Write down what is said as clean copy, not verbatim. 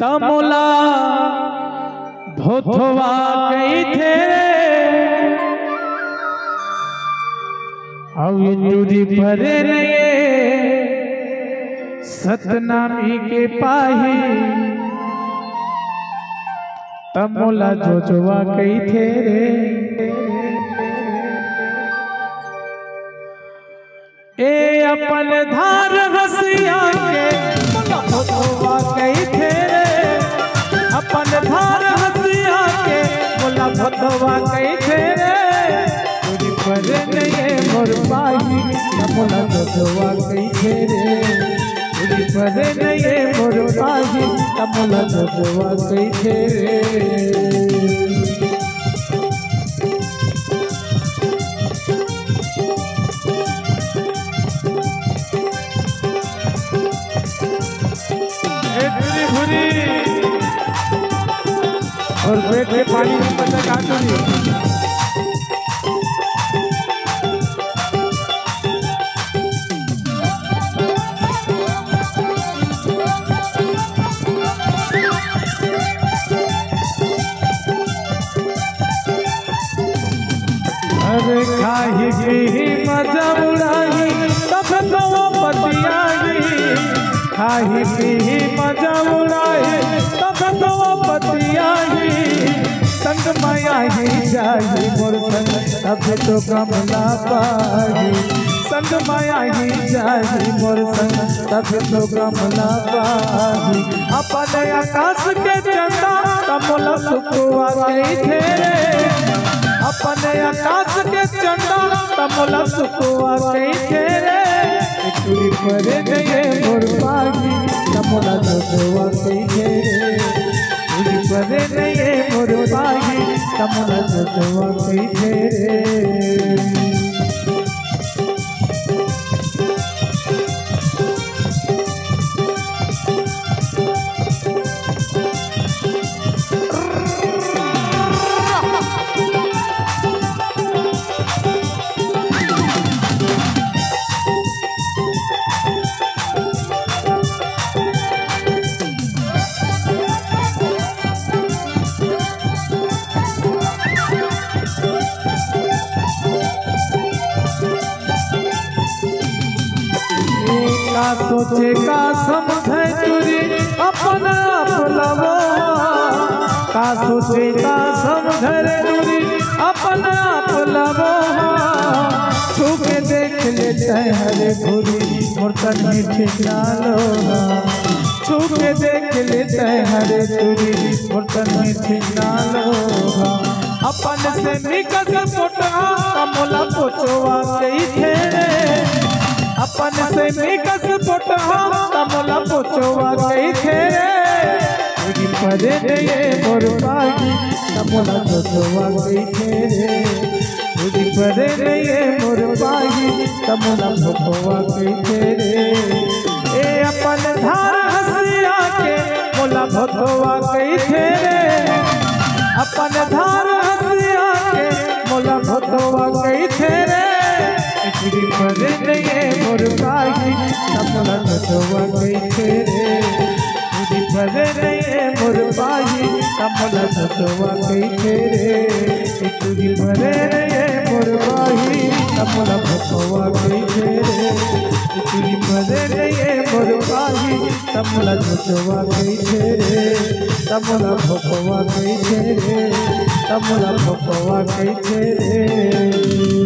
तमुला भोथवा कई थे अभी तुझी भरे नये सतनामी के पाही तमुला जोजवा कई थे रे ए अपन धार हसिया के भोथवा कई थे रे अपन धार हसिया के बोला भोथवा कई थे रे तुझी भरे नये मोर पाही तमुला जोजवा कई थे रे तुझी भरे नये मोर पाही तमुला जोजवा कई थे रे और पेट के पानी में बच्चा काटो नहीं अरे खाही पी मजा उड़ाही तब तो पतियाही खाही पी मजा उड़ाही तब तो पतियाही संग माया ही जाही मोर संग तब तो कमला पाही संग माया ही जाही मोर संग तब तो कमला पाही अपन आकाश के चंदा तमुला सुखवा गई थे अपन आकाश के चंदा तमुला सुखवा गई थे रे तुझी भरे नये मोर पाही तमुला जोजवा कई थे रे तुझी भरे नये मोर पाही तमुला जोजवा कई थे रे का सोचे का समझे तुरी अपना लवो का सोचे का समझे तुरी अपना लवो छूके देख लेते हरे भूरी मुर्तन मीठी डालो छूके देख लेते हरे तुरी मुर्तन मीठी डालो अपन से निकल पोटा तमुला पोचवा कई थे अपन से निकस पोटा तमुला पोचवा कई थे तुझी भरे नये मोर पाही तमुला जोजवा कई थे रे तुझी भरे नये मोर पाही तमुला भोथवा कई थे रे ए अपन धार हसिया के मोला भोथवा कई थे रे अपन धार हसिया के मोला भोथवा कई थे रे तुझी भरे नये मोर पाही तमुला जोजवा कई थे रे तुझी भरे नये मोर पाही तमुला जोजवा कई थे रे तुझी भरे नये मोर पाही तमुला भोथवा कई थे रे तुझी भरे नये मोर पाही तमुला जोजवा कई थे रे तमुला भोथवा कई थे रे तमुला भोथवा कई थे रे।